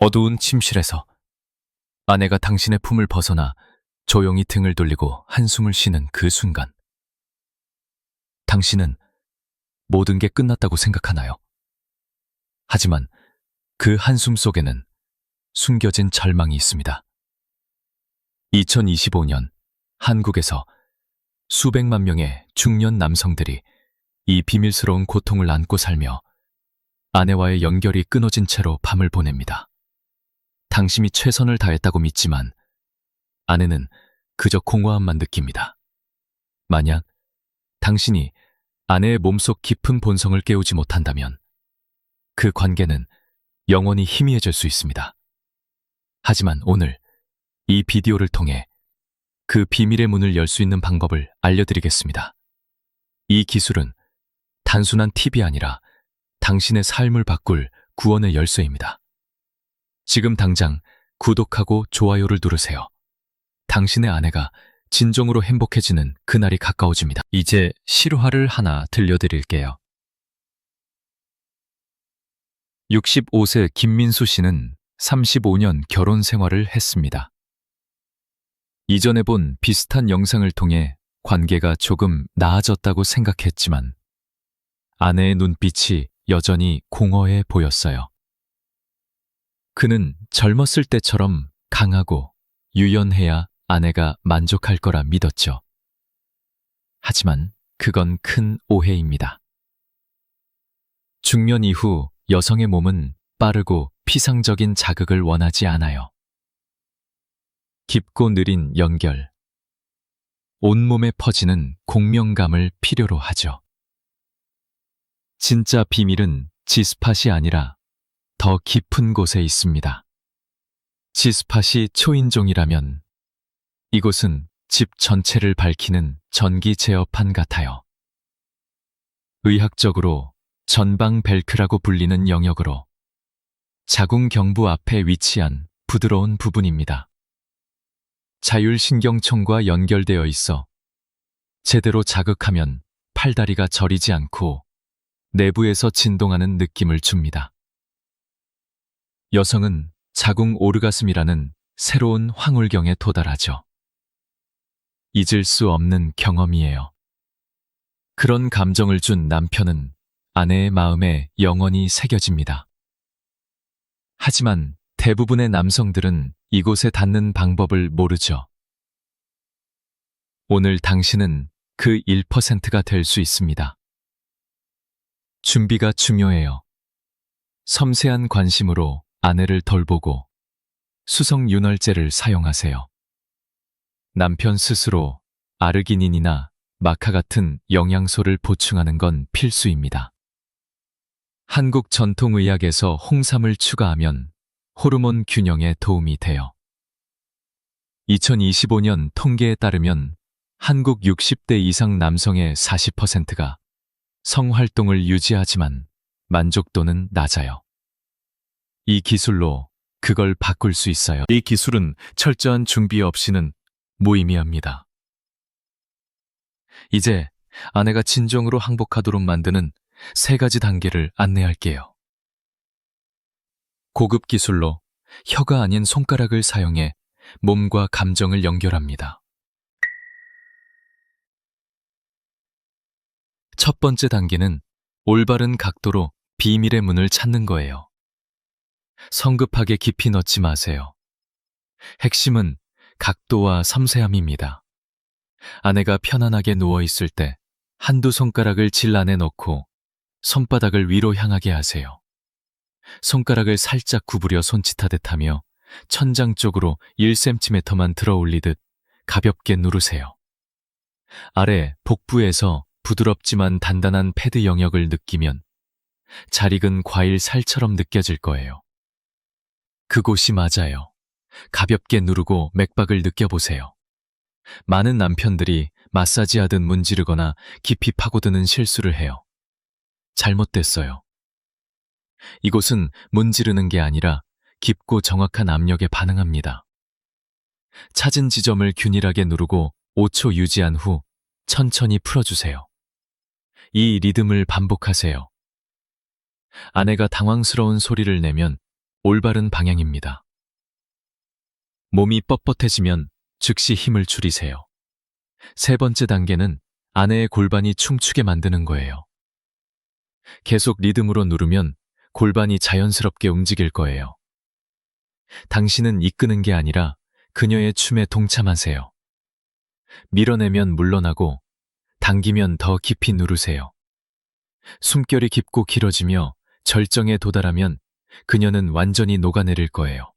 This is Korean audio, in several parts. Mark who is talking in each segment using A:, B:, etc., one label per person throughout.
A: 어두운 침실에서 아내가 당신의 품을 벗어나 조용히 등을 돌리고 한숨을 쉬는 그 순간, 당신은 모든 게 끝났다고 생각하나요? 하지만 그 한숨 속에는 숨겨진 절망이 있습니다. 2025년 한국에서 수백만 명의 중년 남성들이 이 비밀스러운 고통을 안고 살며 아내와의 연결이 끊어진 채로 밤을 보냅니다. 당신이 최선을 다했다고 믿지만 아내는 그저 공허함만 느낍니다. 만약 당신이 아내의 몸속 깊은 본성을 깨우지 못한다면 그 관계는 영원히 희미해질 수 있습니다. 하지만 오늘 이 비디오를 통해 그 비밀의 문을 열 수 있는 방법을 알려드리겠습니다. 이 기술은 단순한 팁이 아니라 당신의 삶을 바꿀 구원의 열쇠입니다. 지금 당장 구독하고 좋아요를 누르세요. 당신의 아내가 진정으로 행복해지는 그날이 가까워집니다. 이제 실화를 하나 들려드릴게요. 65세 김민수 씨는 35년 결혼 생활을 했습니다. 이전에 본 비슷한 영상을 통해 관계가 조금 나아졌다고 생각했지만 아내의 눈빛이 여전히 공허해 보였어요. 그는 젊었을 때처럼 강하고 유연해야 아내가 만족할 거라 믿었죠. 하지만 그건 큰 오해입니다. 중년 이후 여성의 몸은 빠르고 피상적인 자극을 원하지 않아요. 깊고 느린 연결, 온몸에 퍼지는 공명감을 필요로 하죠. 진짜 비밀은 G스팟이 아니라 더 깊은 곳에 있습니다. G스팟이 초인종이라면 이곳은 집 전체를 밝히는 전기 제어판 같아요. 의학적으로 전방 벨크라고 불리는 영역으로 자궁경부 앞에 위치한 부드러운 부분입니다. 자율신경총과 연결되어 있어 제대로 자극하면 팔다리가 저리지 않고 내부에서 진동하는 느낌을 줍니다. 여성은 자궁 오르가슴이라는 새로운 황홀경에 도달하죠. 잊을 수 없는 경험이에요. 그런 감정을 준 남편은 아내의 마음에 영원히 새겨집니다. 하지만 대부분의 남성들은 이곳에 닿는 방법을 모르죠. 오늘 당신은 그 1%가 될 수 있습니다. 준비가 중요해요. 섬세한 관심으로 아내를 돌보고 수성윤활제를 사용하세요. 남편 스스로 아르기닌이나 마카 같은 영양소를 보충하는 건 필수입니다. 한국 전통의학에서 홍삼을 추가하면 호르몬 균형에 도움이 돼요. 2025년 통계에 따르면 한국 60대 이상 남성의 40%가 성활동을 유지하지만 만족도는 낮아요. 이 기술로 그걸 바꿀 수 있어요. 이 기술은 철저한 준비 없이는 무의미합니다. 이제 아내가 진정으로 항복하도록 만드는 3가지 단계를 안내할게요. 고급 기술로 혀가 아닌 손가락을 사용해 몸과 감정을 연결합니다. 첫 번째 단계는 올바른 각도로 비밀의 문을 찾는 거예요. 성급하게 깊이 넣지 마세요. 핵심은 각도와 섬세함입니다. 아내가 편안하게 누워있을 때 한두 손가락을 질 안에 넣고 손바닥을 위로 향하게 하세요. 손가락을 살짝 구부려 손짓하듯 하며 천장 쪽으로 1cm만 들어 올리듯 가볍게 누르세요. 아래 복부에서 부드럽지만 단단한 패드 영역을 느끼면 잘 익은 과일 살처럼 느껴질 거예요. 그곳이 맞아요. 가볍게 누르고 맥박을 느껴보세요. 많은 남편들이 마사지하듯 문지르거나 깊이 파고드는 실수를 해요. 잘못됐어요. 이곳은 문지르는 게 아니라 깊고 정확한 압력에 반응합니다. 찾은 지점을 균일하게 누르고 5초 유지한 후 천천히 풀어주세요. 이 리듬을 반복하세요. 아내가 당황스러운 소리를 내면 올바른 방향입니다. 몸이 뻣뻣해지면 즉시 힘을 줄이세요. 세 번째 단계는 아내의 골반이 춤추게 만드는 거예요. 계속 리듬으로 누르면 골반이 자연스럽게 움직일 거예요. 당신은 이끄는 게 아니라 그녀의 춤에 동참하세요. 밀어내면 물러나고 당기면 더 깊이 누르세요. 숨결이 깊고 길어지며 절정에 도달하면 그녀는 완전히 녹아내릴 거예요.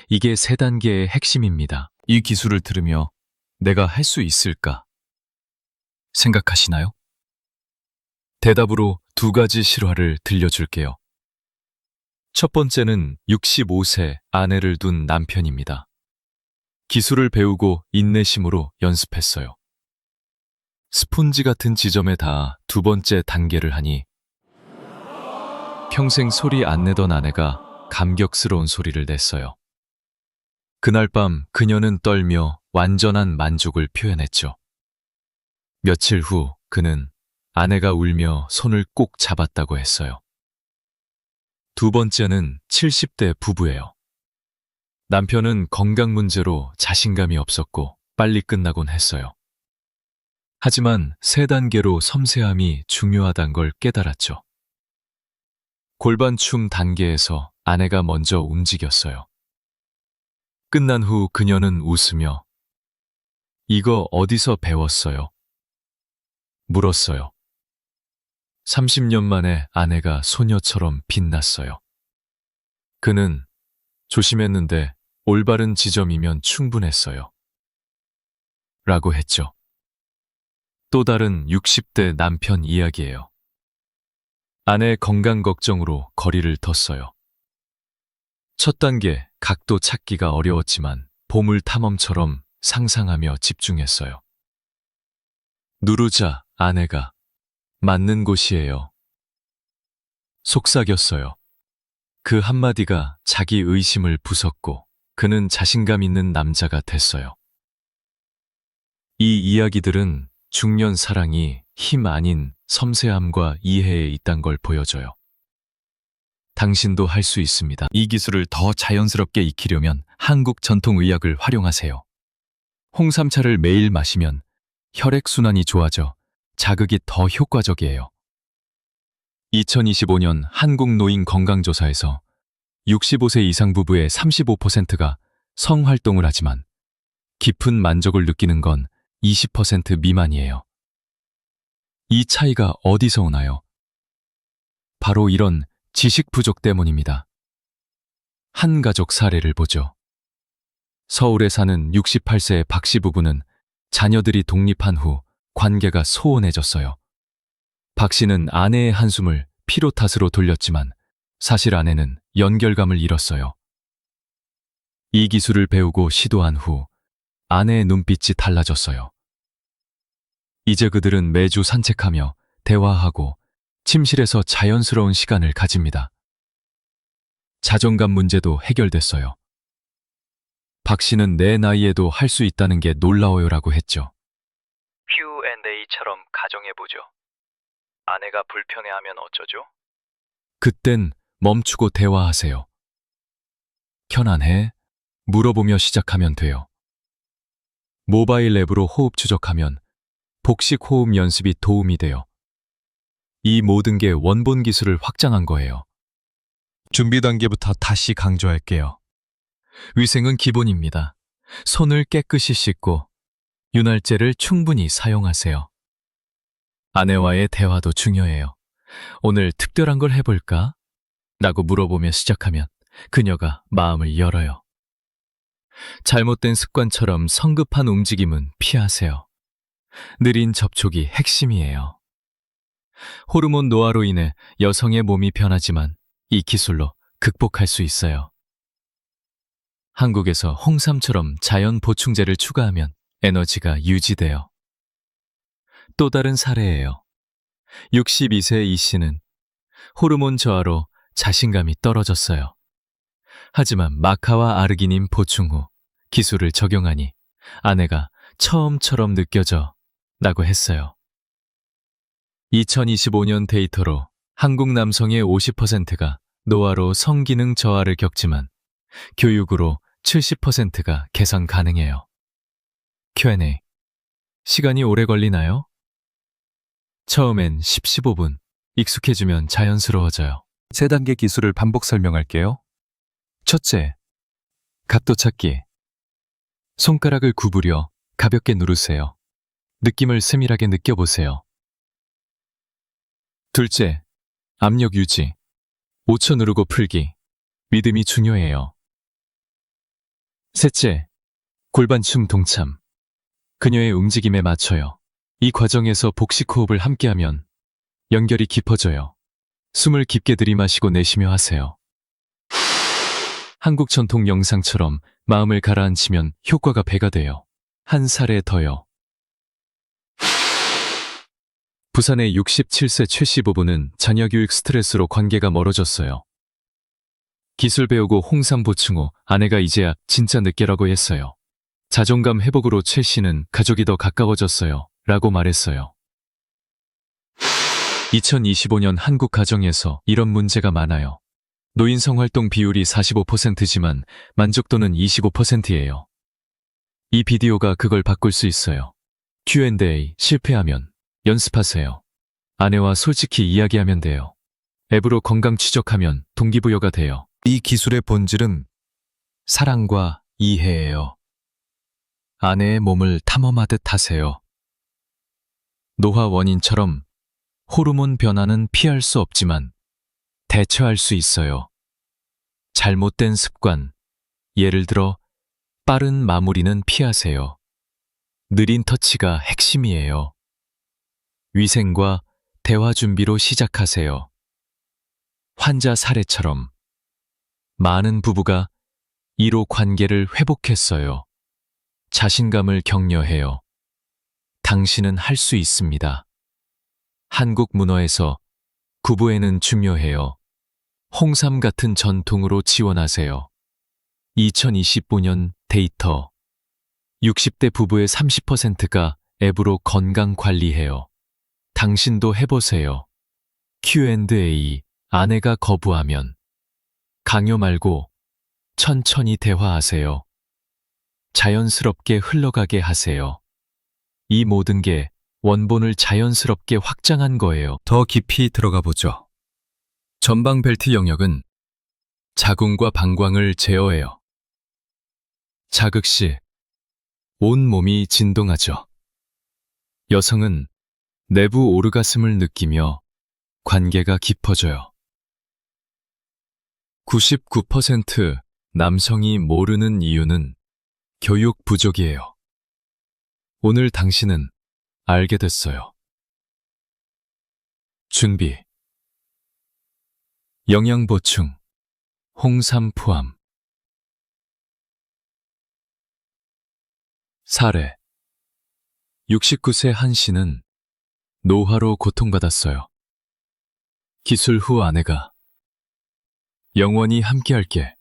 A: 이게 세 단계의 핵심입니다. 이 기술을 들으며 내가 할 수 있을까 생각하시나요? 대답으로 두 가지 실화를 들려줄게요. 첫 번째는 65세 아내를 둔 남편입니다. 기술을 배우고 인내심으로 연습했어요. 스폰지 같은 지점에 닿아 두 번째 단계를 하니 평생 소리 안 내던 아내가 감격스러운 소리를 냈어요. 그날 밤 그녀는 떨며 완전한 만족을 표현했죠. 며칠 후 그는 아내가 울며 손을 꼭 잡았다고 했어요. 두 번째는 70대 부부예요. 남편은 건강 문제로 자신감이 없었고 빨리 끝나곤 했어요. 하지만 세 단계로 섬세함이 중요하단 걸 깨달았죠. 골반춤 단계에서 아내가 먼저 움직였어요. 끝난 후 그녀는 웃으며 이거 어디서 배웠어요? 물었어요. 30년 만에 아내가 소녀처럼 빛났어요. 그는 조심했는데 올바른 지점이면 충분했어요. 라고 했죠. 또 다른 60대 남편 이야기예요. 아내 건강 걱정으로 거리를 뒀어요. 첫 단계 각도 찾기가 어려웠지만 보물 탐험처럼 상상하며 집중했어요. 누르자 아내가 맞는 곳이에요. 속삭였어요. 그 한마디가 자기 의심을 부쉈고 그는 자신감 있는 남자가 됐어요. 이 이야기들은 중년 사랑이 힘 아닌 섬세함과 이해에 있단 걸 보여줘요. 당신도 할 수 있습니다. 이 기술을 더 자연스럽게 익히려면 한국 전통의학을 활용하세요. 홍삼차를 매일 마시면 혈액순환이 좋아져 자극이 더 효과적이에요. 2025년 한국노인건강조사에서 65세 이상 부부의 35%가 성활동을 하지만 깊은 만족을 느끼는 건 20% 미만이에요. 이 차이가 어디서 오나요? 바로 이런 지식 부족 때문입니다. 한 가족 사례를 보죠. 서울에 사는 68세의 박 씨 부부는 자녀들이 독립한 후 관계가 소원해졌어요. 박 씨는 아내의 한숨을 피로 탓으로 돌렸지만 사실 아내는 연결감을 잃었어요. 이 기술을 배우고 시도한 후 아내의 눈빛이 달라졌어요. 이제 그들은 매주 산책하며 대화하고 침실에서 자연스러운 시간을 가집니다. 자존감 문제도 해결됐어요. 박 씨는 내 나이에도 할 수 있다는 게 놀라워요라고 했죠.
B: Q&A처럼 가정해보죠. 아내가 불편해하면 어쩌죠?
A: 그땐 멈추고 대화하세요. 편안해? 물어보며 시작하면 돼요. 모바일 앱으로 호흡 추적하면 복식 호흡 연습이 도움이 돼요. 이 모든 게 원본 기술을 확장한 거예요. 준비 단계부터 다시 강조할게요. 위생은 기본입니다. 손을 깨끗이 씻고 윤활제를 충분히 사용하세요. 아내와의 대화도 중요해요. 오늘 특별한 걸 해볼까? 라고 물어보며 시작하면 그녀가 마음을 열어요. 잘못된 습관처럼 성급한 움직임은 피하세요. 느린 접촉이 핵심이에요. 호르몬 노화로 인해 여성의 몸이 변하지만 이 기술로 극복할 수 있어요. 한국에서 홍삼처럼 자연 보충제를 추가하면 에너지가 유지돼요. 또 다른 사례예요. 62세 이 씨는 호르몬 저하로 자신감이 떨어졌어요. 하지만 마카와 아르기닌 보충 후 기술을 적용하니 아내가 처음처럼 느껴져 라고 했어요. 2025년 데이터로 한국 남성의 50%가 노화로 성기능 저하를 겪지만 교육으로 70%가 개선 가능해요. Q&A. 시간이 오래 걸리나요? 처음엔 10-15분, 익숙해지면 자연스러워져요. 3단계 기술을 반복 설명할게요. 첫째, 각도 찾기. 손가락을 구부려 가볍게 누르세요. 느낌을 세밀하게 느껴보세요. 둘째, 압력 유지. 5초 누르고 풀기. 리듬이 중요해요. 셋째, 골반춤 동참. 그녀의 움직임에 맞춰요. 이 과정에서 복식 호흡을 함께하면 연결이 깊어져요. 숨을 깊게 들이마시고 내쉬며 하세요. 한국 전통 영상처럼 마음을 가라앉히면 효과가 배가 돼요. 한 살에 더요. 부산의 67세 최 시부부는 자녀 교육 스트레스로 관계가 멀어졌어요. 기술 배우고 홍삼 보충 후 아내가 이제야 진짜 늦게라고 했어요. 자존감 회복으로 최 씨는 가족이 더 가까워졌어요. 라고 말했어요. 2025년 한국 가정에서 이런 문제가 많아요. 노인성 활동 비율이 45%지만 만족도는 25%예요. 이 비디오가 그걸 바꿀 수 있어요. Q&A 실패하면 연습하세요. 아내와 솔직히 이야기하면 돼요. 앱으로 건강 추적하면 동기부여가 돼요. 이 기술의 본질은 사랑과 이해예요. 아내의 몸을 탐험하듯 하세요. 노화 원인처럼 호르몬 변화는 피할 수 없지만 대처할 수 있어요. 잘못된 습관, 예를 들어 빠른 마무리는 피하세요. 느린 터치가 핵심이에요. 위생과 대화 준비로 시작하세요. 환자 사례처럼 많은 부부가 이로 관계를 회복했어요. 자신감을 격려해요. 당신은 할 수 있습니다. 한국 문화에서 구부애는 중요해요. 홍삼 같은 전통으로 지원하세요. 2025년 데이터. 60대 부부의 30%가 앱으로 건강 관리해요. 당신도 해보세요. Q&A. 아내가 거부하면 강요 말고 천천히 대화하세요. 자연스럽게 흘러가게 하세요. 이 모든 게 원본을 자연스럽게 확장한 거예요. 더 깊이 들어가 보죠. 전방 벨트 영역은 자궁과 방광을 제어해요. 자극 시 온 몸이 진동하죠. 여성은 내부 오르가슴을 느끼며 관계가 깊어져요. 99% 남성이 모르는 이유는 교육 부족이에요. 오늘 당신은 알게 됐어요. 준비. 영양 보충. 홍삼 포함. 사례. 69세 한 씨는 노화로 고통받았어요. 기술 후 아내가 영원히 함께할게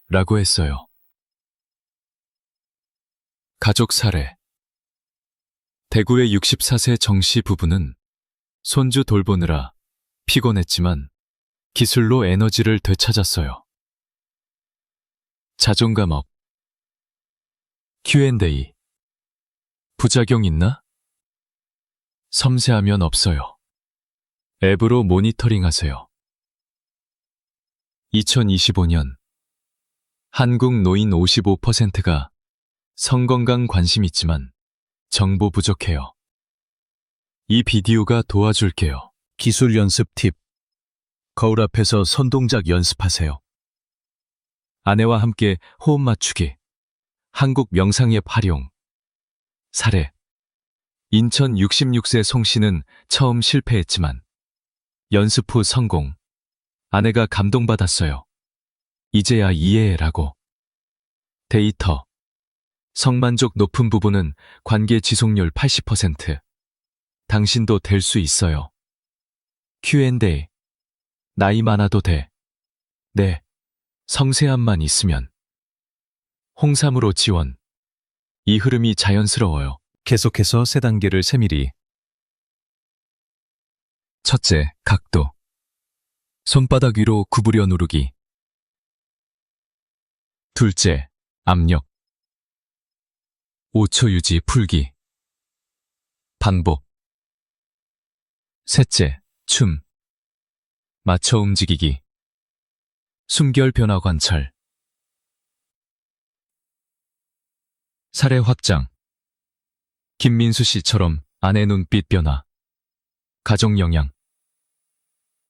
A: 라고 했어요. 가족 사례. 대구의 64세 정씨 부부는 손주 돌보느라 피곤했지만 기술로 에너지를 되찾았어요. 자존감 업. Q&A. 부작용 있나? 섬세하면 없어요. 앱으로 모니터링 하세요. 2025년 한국 노인 55%가 성건강 관심 있지만 정보 부족해요. 이 비디오가 도와줄게요. 기술 연습 팁. 거울 앞에서 손동작 연습하세요. 아내와 함께 호흡 맞추기. 한국 명상 앱 활용. 사례. 인천 66세 송 씨는 처음 실패했지만 연습 후 성공. 아내가 감동받았어요. 이제야 이해해라고. 데이터. 성만족 높은 부부는 관계 지속률 80%. 당신도 될 수 있어요. Q&A. 나이 많아도 돼. 네. 성세함만 있으면. 홍삼으로 지원. 이 흐름이 자연스러워요. 계속해서 3단계를 세밀히. 첫째, 각도. 손바닥 위로 구부려 누르기. 둘째, 압력. 5초 유지 풀기. 반복. 셋째, 춤. 맞춰 움직이기. 숨결 변화 관찰. 사례 확장. 김민수 씨처럼 아내 눈빛 변화. 가족 영향.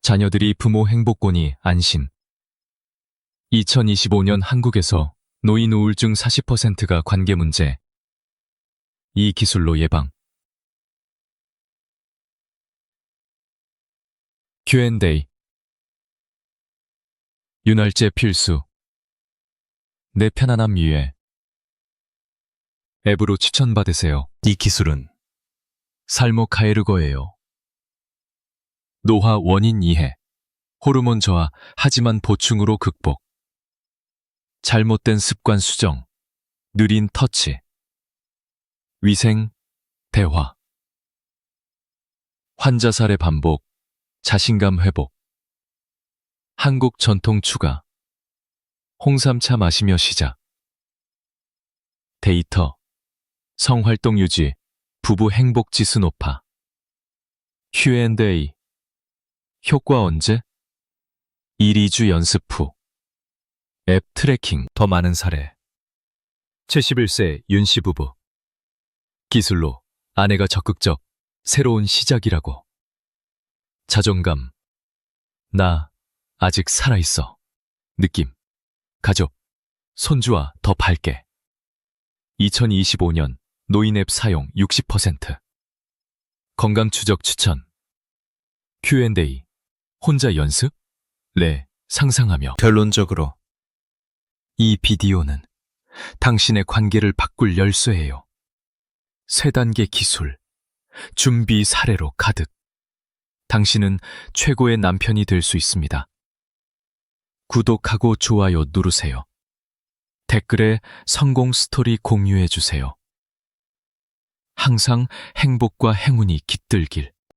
A: 자녀들이 부모 행복권이 안심. 2025년 한국에서 노인 우울증 40%가 관계 문제. 이 기술로 예방. Q&A. 윤활제 필수. 내 편안함 위해. 앱으로 추천받으세요. 이 기술은 살모 카에르거예요. 노화 원인 이해. 호르몬 저하 하지만 보충으로 극복. 잘못된 습관 수정. 느린 터치. 위생, 대화. 환자 사례 반복. 자신감 회복. 한국 전통 추가. 홍삼차 마시며 시작. 데이터. 성활동 유지. 부부 행복 지수 높아. Q&A. 효과 언제? 1, 2주 연습 후. 앱 트래킹. 더 많은 사례. 71세 윤씨 부부. 기술로 아내가 적극적. 새로운 시작이라고. 자존감. 나 아직 살아있어. 느낌. 가족. 손주와 더 밝게. 2025년 노인 앱 사용 60%. 건강 추적 추천. Q&A. 혼자 연습? 네, 상상하며. 결론적으로. 이 비디오는 당신의 관계를 바꿀 열쇠예요. 3단계 기술. 준비 사례로 가득. 당신은 최고의 남편이 될 수 있습니다. 구독하고 좋아요 누르세요. 댓글에 성공 스토리 공유해 주세요. 항상 행복과 행운이 깃들길.